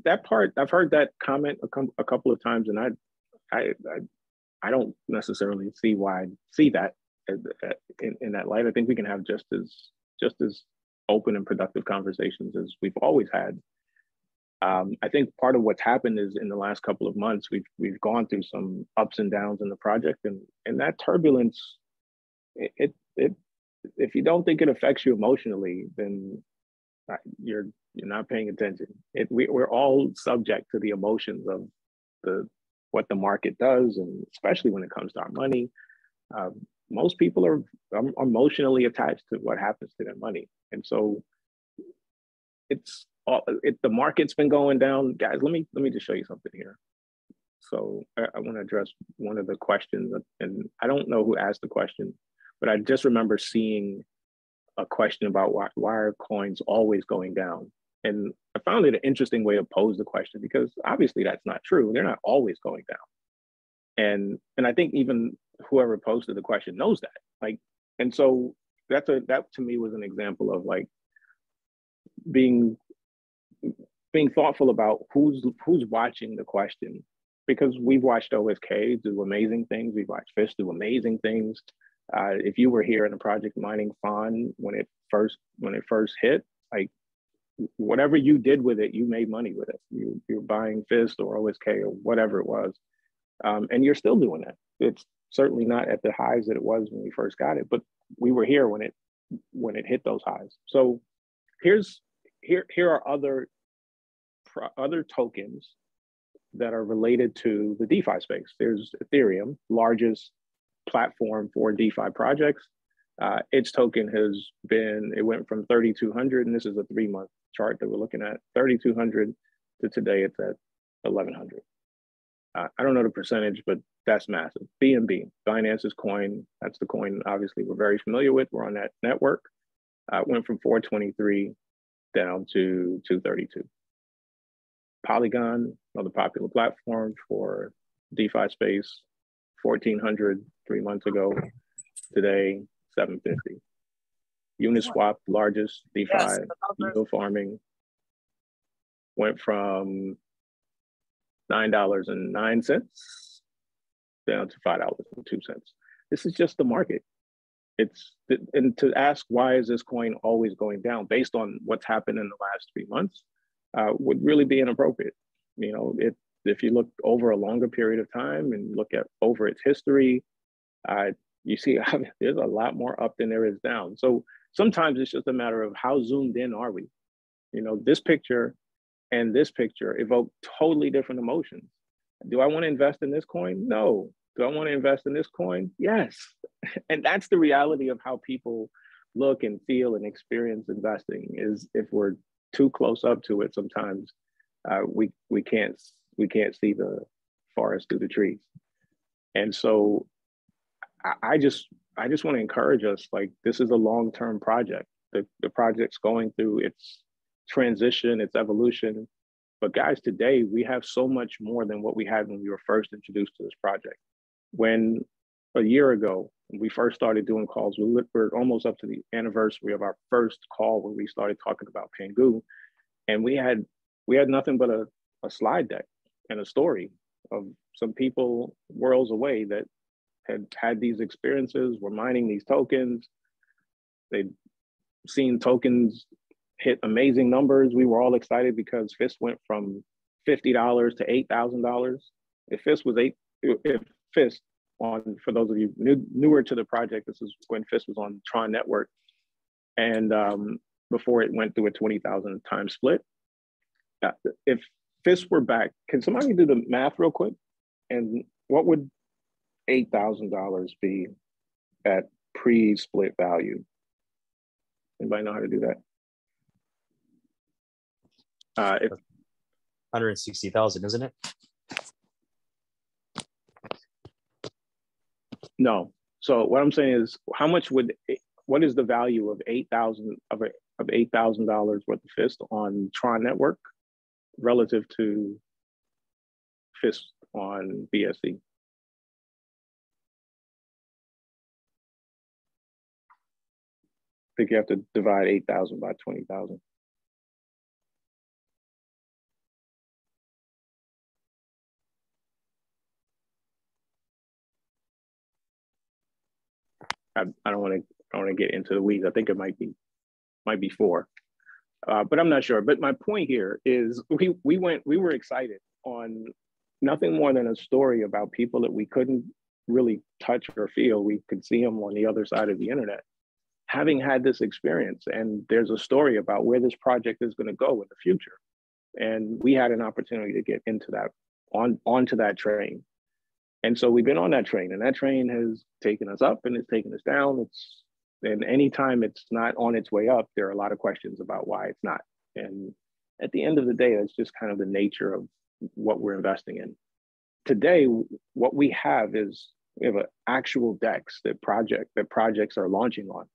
That part, I've heard that comment a couple of times, and I don't necessarily see that in that light. I think we can have just as open and productive conversations as we've always had. I think part of what's happened is in the last couple of months, we've gone through some ups and downs in the project, and that turbulence, it if you don't think it affects you emotionally, then You're not paying attention. We're all subject to the emotions of what the market does, and especially when it comes to our money. Most people are emotionally attached to what happens to their money, and so the market's been going down, guys. Let me just show you something here. So I want to address one of the questions, and I don't know who asked the question, but I just remember seeing a question about why are coins always going down, and I found it an interesting way to pose the question, because obviously that's not true. They're not always going down, and I think even whoever posted the question knows that. Like, and so that to me was an example of like being thoughtful about who's watching the question, because we've watched OSK do amazing things. We've watched Fish do amazing things. If you were here in the project mining fund when it first hit, like whatever you did with it, you made money with it. You're buying Fist or OSK or whatever it was, and you're still doing that. It's certainly not at the highs that it was when we first got it, but we were here when it hit those highs. So here are other tokens that are related to the DeFi space. There's Ethereum, largest platform for DeFi projects. Its token it went from 3,200, and this is a 3-month chart that we're looking at, 3,200 to today it's at 1,100. I don't know the percentage, but that's massive. BNB, Binance's coin, that's the coin obviously we're very familiar with. We're on that network. Went from 423 down to 232. Polygon, another popular platform for DeFi space, 1,400 3 months ago. Today, 750. Uniswap, largest DeFi yield farming, went from $9.09 down to $5.02. This is just the market. And to ask why is this coin always going down based on what's happened in the last 3 months would really be inappropriate. You know, if you look over a longer period of time and look at over its history, you see there's a lot more up than there is down. So sometimes it's just a matter of how zoomed in are we. You know, this picture and this picture evoke totally different emotions. Do I want to invest in this coin? No. Do I want to invest in this coin? Yes. And that's the reality of how people look and feel and experience investing, is if we're too close up to it, sometimes we can't see the forest through the trees. And so I just want to encourage us, like, this is a long-term project. The project's going through its transition, its evolution. But guys, today we have so much more than what we had when we were first introduced to this project. When a year ago, when we first started doing calls, we're almost up to the anniversary of our first call when we started talking about Pengu. And we had nothing but a slide deck and a story of some people worlds away that had these experiences, were mining these tokens. They'd seen tokens hit amazing numbers. We were all excited because Fist went from $50 to $8,000. If Fist for those of you newer to the project, this is when Fist was on Tron Network, and before it went through a 20,000 time split. If Fist were back, can somebody do the math real quick? And what would $8,000 be at pre-split value? Anybody know how to do that? 160,000, isn't it? No. So what I'm saying is, what is the value of $8,000 $8,000 worth of Fist on Tron Network relative to Fist on BSC? I think you have to divide 8,000 by 20,000. I don't want to get into the weeds. I think it might be 4, but I'm not sure. But my point here is we were excited on nothing more than a story about people that we couldn't really touch or feel. We could see them on the other side of the internet. having had this experience, and there's a story about where this project is going to go in the future. And we had an opportunity to get into that, onto that train. And so we've been on that train, and that train has taken us up and it's taken us down. And anytime it's not on its way up, there are a lot of questions about why it's not. And at the end of the day, that's just kind of the nature of what we're investing in. Today, what we have is we have an actual DEX that projects are launching on.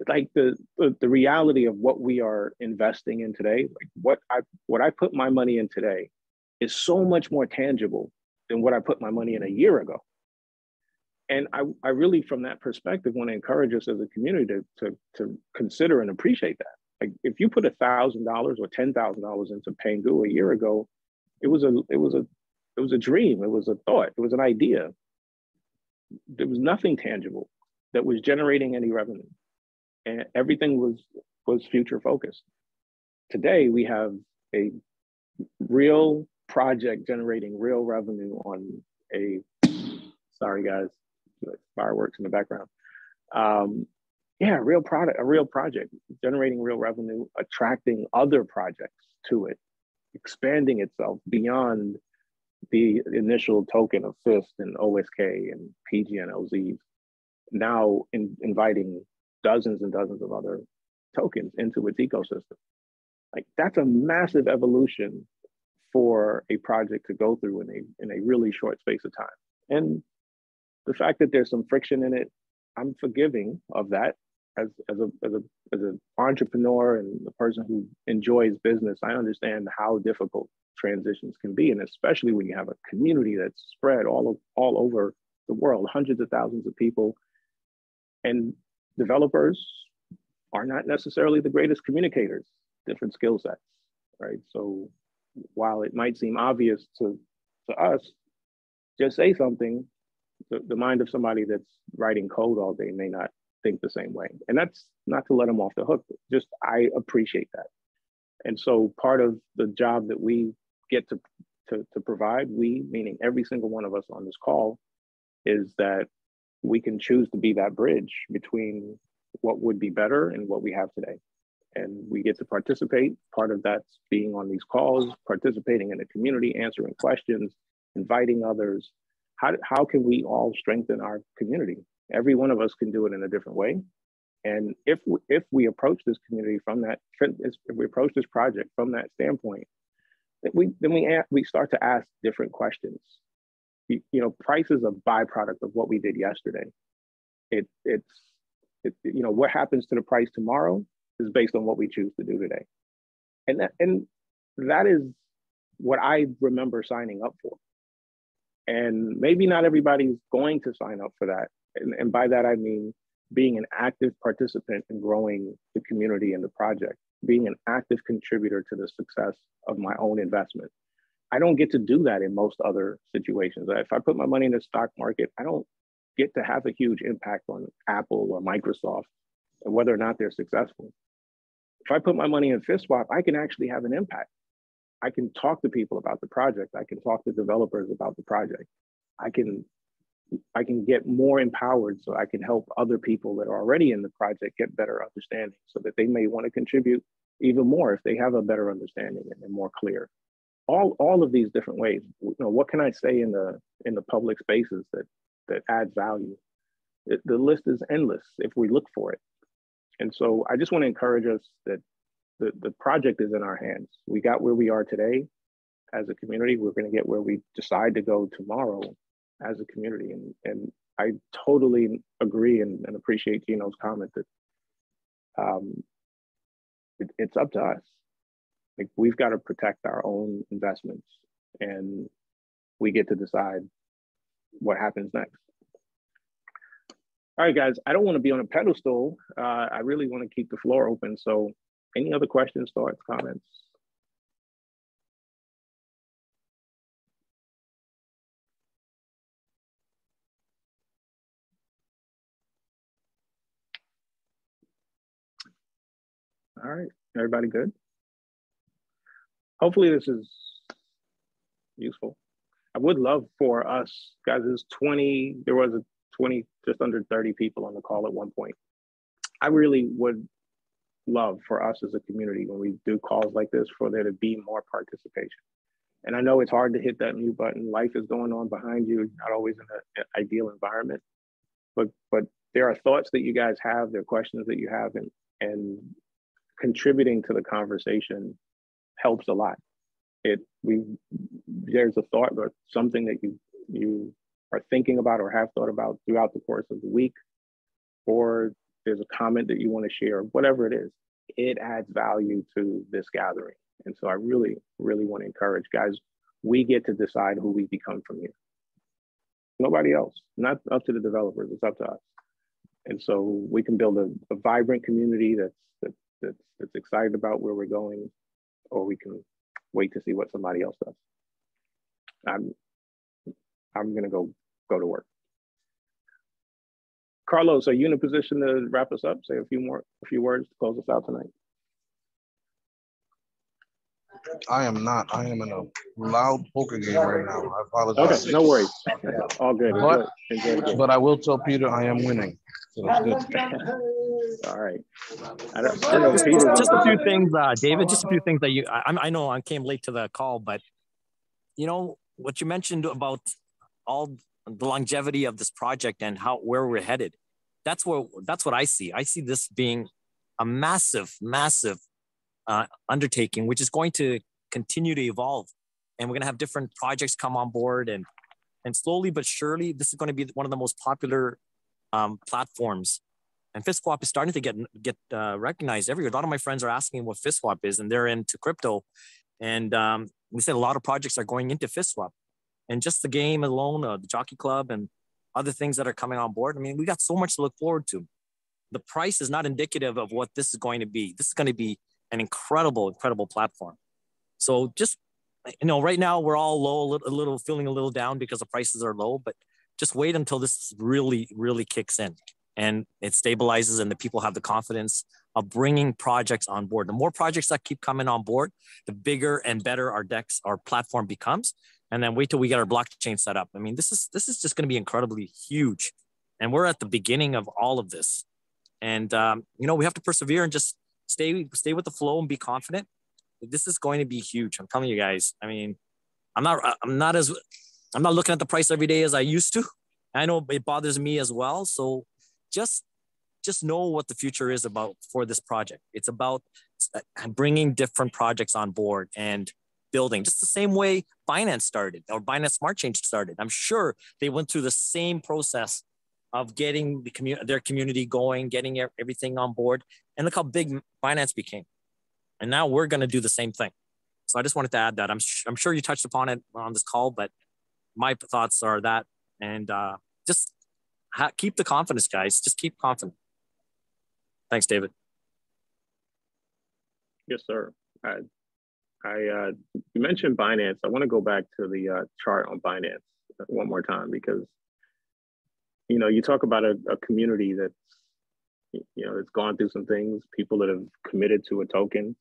Like the reality of what we are investing in today, like what I put my money in today is so much more tangible than what I put my money in a year ago. And I really, from that perspective, want to encourage us as a community to consider and appreciate that. Like if you put $1,000 or $10,000 into Pengu a year ago, it was a dream, it was a thought, it was an idea. There was nothing tangible that was generating any revenue, and everything was future focused. Today we have a real project generating real revenue on a, sorry guys, fireworks in the background. Yeah, a real project generating real revenue, attracting other projects to it, expanding itself beyond the initial token of FIST and OSK and PGNLZs, now inviting dozens and dozens of other tokens into its ecosystem. Like that's a massive evolution for a project to go through in a really short space of time. And the fact that there's some friction in it, I'm forgiving of that. As an entrepreneur and a person who enjoys business, I understand how difficult transitions can be, and especially when you have a community that's spread all over the world, hundreds of thousands of people, and developers are not necessarily the greatest communicators, different skill sets, right? So while it might seem obvious to us, just say something. The mind of somebody that's writing code all day may not think the same way. And that's not to let them off the hook, just I appreciate that. And so part of the job that we get to provide, we, meaning every single one of us on this call, is that we can choose to be that bridge between what would be better and what we have today. And we get to participate. Part of that's being on these calls, participating in the community, answering questions, inviting others. How can we all strengthen our community? Every one of us can do it in a different way. And if we approach this community from that, if we approach this project from that standpoint, then we start to ask different questions. You know, price is a byproduct of what we did yesterday. You know, what happens to the price tomorrow is based on what we choose to do today. And that is what I remember signing up for. And maybe not everybody's going to sign up for that. And by that, I mean being an active participant in growing the community and the project, being an active contributor to the success of my own investment. I don't get to do that in most other situations. If I put my money in the stock market, I don't get to have a huge impact on Apple or Microsoft and whether or not they're successful. If I put my money in FSTSwap, I can actually have an impact. I can talk to people about the project. I can talk to developers about the project. I can get more empowered so I can help other people that are already in the project get better understanding so that they may want to contribute even more if they have a better understanding and they're more clear. All of these different ways. You know, what can I say in the public spaces that adds value? The list is endless if we look for it. And so I just want to encourage us that the project is in our hands. We got where we are today as a community. We're going to get where we decide to go tomorrow as a community. And I totally agree and appreciate Gino's comment that it's up to us. Like we've got to protect our own investments and we get to decide what happens next. All right, guys, I don't want to be on a pedestal. I really want to keep the floor open. So any other questions, thoughts, comments? All right, everybody good? Hopefully this is useful. I would love for us, guys, there was 20, just under 30 people on the call at one point. I really would love for us as a community when we do calls like this for there to be more participation. And I know it's hard to hit that mute button. Life is going on behind you, not always in an ideal environment. But there are thoughts that you guys have, there are questions that you have, and contributing to the conversation helps a lot. There's a thought or something that you are thinking about or have thought about throughout the course of the week, or there's a comment that you want to share, whatever it is, it adds value to this gathering. And so I really, really want to encourage guys, we get to decide who we become from here. Nobody else, not up to the developers, it's up to us. And so we can build a vibrant community that's excited about where we're going, or we can wait to see what somebody else does. I'm gonna go to work. Carlos, are you in a position to wrap us up? Say a few words to close us out tonight. I am not. I am in a loud poker game right now. I apologize. Okay, no worries. All good. But I will tell Peter I am winning. So that's good. All right. Just a few things, David. Just a few things that I know I came late to the call, but you know what you mentioned about all the longevity of this project and where we're headed. That's what I see. I see this being a massive undertaking, which is going to continue to evolve, and we're going to have different projects come on board, and slowly but surely, this is going to be one of the most popular platforms. And FSTSwap is starting to get recognized everywhere. A lot of my friends are asking what FSTSwap is, and they're into crypto. And we said a lot of projects are going into FSTSwap. And just the game alone, the Jockey Club, and other things that are coming on board. I mean, we got so much to look forward to. The price is not indicative of what this is going to be. This is going to be an incredible platform. So just, right now we're all low, feeling a little down because the prices are low, but just wait until this really, really kicks in and it stabilizes and the people have the confidence of bringing projects on board. The more projects that keep coming on board, the bigger and better our platform becomes. And then wait till we get our blockchain set up. I mean, this is just going to be incredibly huge. And we're at the beginning of all of this. And, we have to persevere and just stay with the flow and be confident. This is going to be huge. I'm telling you guys. I mean, I'm not looking at the price every day as I used to. I know it bothers me as well. So just know what the future is about for this project. It's about bringing different projects on board and building just the same way Binance started or Binance Smart Chain started. I'm sure they went through the same process of getting their community going, getting everything on board. And look how big Binance became. And now we're going to do the same thing. So I just wanted to add that. I'm sure you touched upon it on this call, but my thoughts are that. And just keep the confidence, guys. Just keep confident. Thanks, David. Yes, sir. You mentioned Binance. I want to go back to the chart on Binance one more time because, you talk about a community that's, it's gone through some things, people that have committed to a token.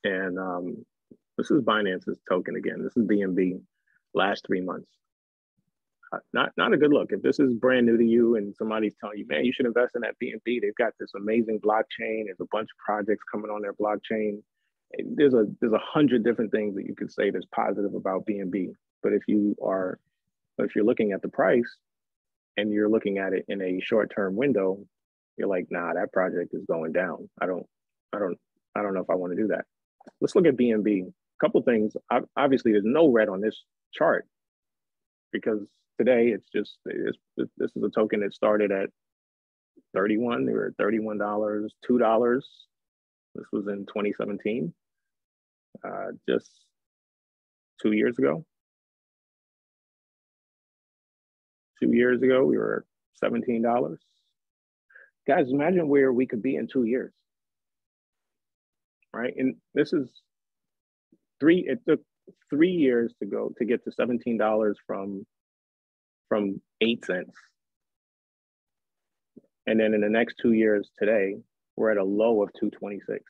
And this is Binance's token again. This is BNB, last 3 months. Not a good look. If this is brand new to you and somebody's telling you, man, you should invest in that BNB, they've got this amazing blockchain. There's a bunch of projects coming on their blockchain. There's 100 different things that you could say that's positive about BNB. But if you're looking at the price and you're looking at it in a short-term window, you're like, nah, that project is going down. I don't know if I want to do that. Let's look at BNB. A couple things. Obviously, there's no red on this chart because today this is a token that started at 31. They were at $31, $2. This was in 2017, just 2 years ago. 2 years ago, we were at $17. Guys, imagine where we could be in 2 years, right? And this is it took 3 years to get to $17 from 8 cents. And then in the next 2 years today, we're at a low of 226.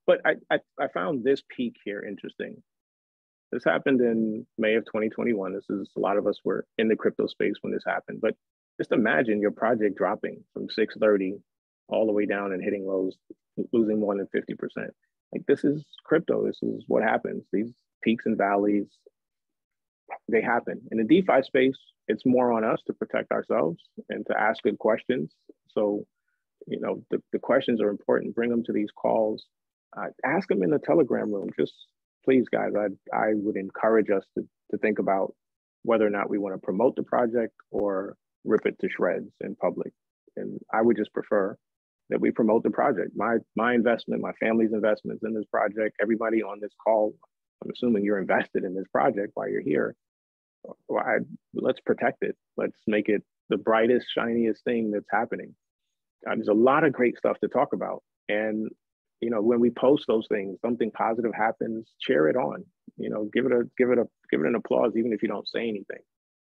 But I found this peak here interesting. This happened in May of 2021. A lot of us were in the crypto space when this happened. But just imagine your project dropping from 630 all the way down and hitting lows, losing more than 50%. Like, this is crypto. This is what happens. These peaks and valleys, they happen. In the DeFi space, it's more on us to protect ourselves and to ask good questions. So, you know, the questions are important. Bring them to these calls. Ask them in the Telegram room. Just please, guys, I would encourage us to think about whether or not we want to promote the project or rip it to shreds in public. And I would just prefer that we promote the project. My investment, my family's investments in this project, everybody on this call, I'm assuming you're invested in this project while you're here. Let's protect it. Let's make it the brightest, shiniest thing that's happening. There's a lot of great stuff to talk about. And, you know, when we post those things, something positive happens, cheer it on, you know, give it an applause, even if you don't say anything.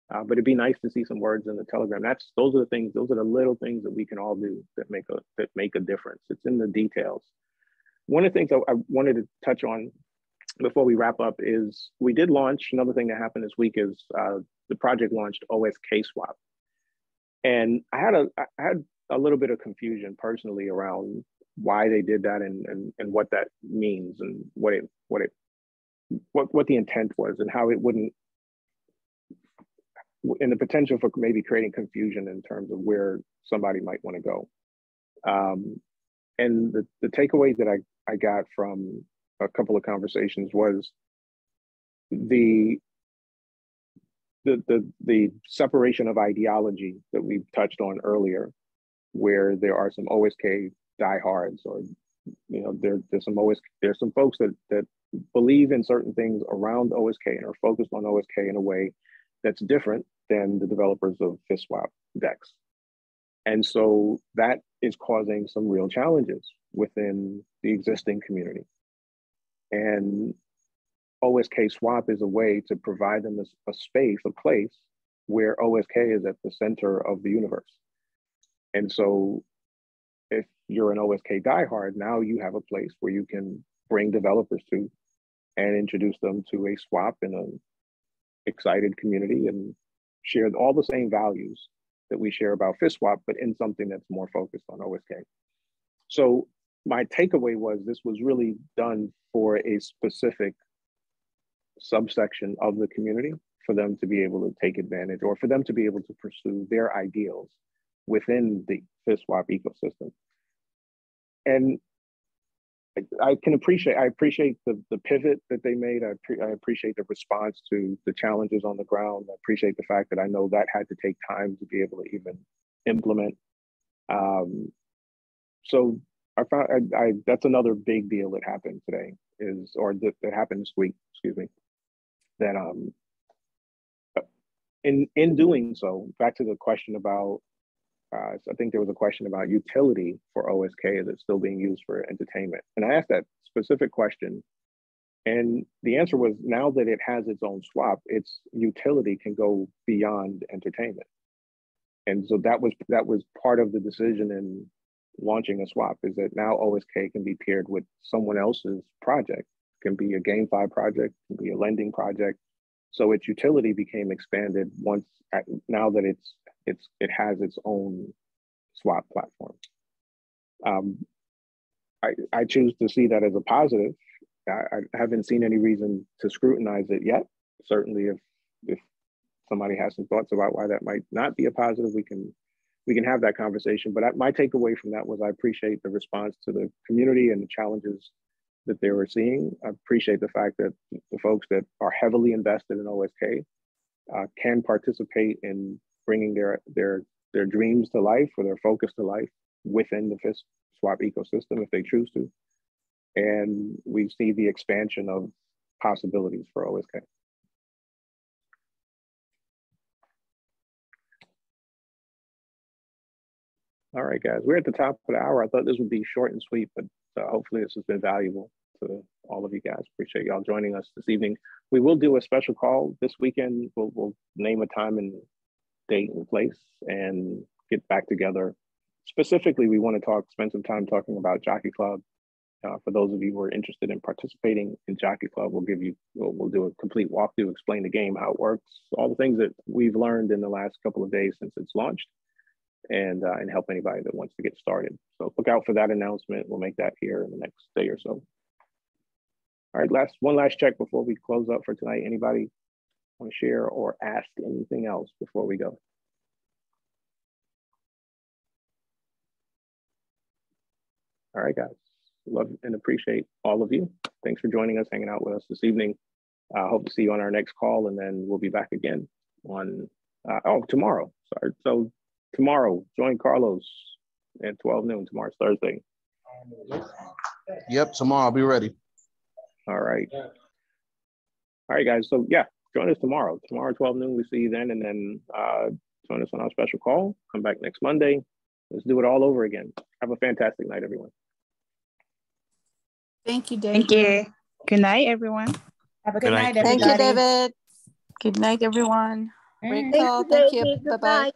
But it'd be nice to see some words in the Telegram. Those are the little things that we can all do that make a difference. It's in the details. One of the things I wanted to touch on before we wrap up is we did launch, another thing that happened this week is the project launched FSTSwap. And I had a little bit of confusion personally around why they did that and what that means and what the intent was and how it wouldn't, and the potential for maybe creating confusion in terms of where somebody might want to go. And the takeaway that I got from a couple of conversations was the separation of ideology that we touched on earlier, where there are some OSK diehards, or, you know, there's some folks that believe in certain things around OSK and are focused on OSK in a way that's different than the developers of FSTSwap DEX. And so that is causing some real challenges within the existing community. And FSTSwap is a way to provide them a space, a place where OSK is at the center of the universe. And so if you're an OSK diehard, now you have a place where you can bring developers to and introduce them to a swap in an excited community and share all the same values that we share about FSTSwap, but in something that's more focused on OSK. So my takeaway was this was really done for a specific subsection of the community, for them to be able to take advantage, or for them to be able to pursue their ideals within the FSTSwap ecosystem. And I appreciate the pivot that they made. I appreciate the response to the challenges on the ground. I appreciate the fact that I know that had to take time to be able to even implement. So I found that's another big deal that happened today that happened this week, excuse me, that in doing so, back to the question about, I think there was a question about utility for OSK. Is it still being used for entertainment? And I asked that specific question, and the answer was, now that it has its own swap, its utility can go beyond entertainment. And so that was part of the decision in launching a swap, is that now OSK can be paired with someone else's project. It can be a GameFi project, it can be a lending project. So its utility became expanded now that it has its own swap platform. I choose to see that as a positive. I haven't seen any reason to scrutinize it yet. Certainly, if somebody has some thoughts about why that might not be a positive, we can have that conversation. But my takeaway from that was I appreciate the response to the community and the challenges that they were seeing. I appreciate the fact that the folks that are heavily invested in OSK can participate in bringing their dreams to life, or their focus to life, within the FSTSwap ecosystem if they choose to. And we see the expansion of possibilities for OSK. All right, guys, we're at the top of the hour. I thought this would be short and sweet, but hopefully this has been valuable to all of you guys. Appreciate y'all joining us this evening. We will do a special call this weekend. We'll name a time and date and place and get back together. Specifically, we want to spend some time talking about Jockey Club. For those of you who are interested in participating in Jockey Club, we'll do a complete walkthrough, explain the game, how it works, all the things that we've learned in the last couple of days since it's launched. and help anybody that wants to get started. So look out for that announcement. We'll make that here in the next day or so. All right, one last check before we close up for tonight. Anybody want to share or ask anything else before we go? All right, guys. Love and appreciate all of you. Thanks for joining us, hanging out with us this evening. Hope to see you on our next call, and then we'll be back again on, tomorrow. Sorry. So tomorrow, join Carlos at 12 noon. Tomorrow's Thursday. Yep, tomorrow I'll be ready. All right. All right, guys. So yeah, join us tomorrow. Tomorrow, 12 noon, we see you then, and then join us on our special call. Come back next Monday. Let's do it all over again. Have a fantastic night, everyone. Thank you, David. Thank you. Good night, everyone. Have a good night, Thank everybody. you, David. Good night, everyone. Great Mm. call. Thank you. Bye-bye.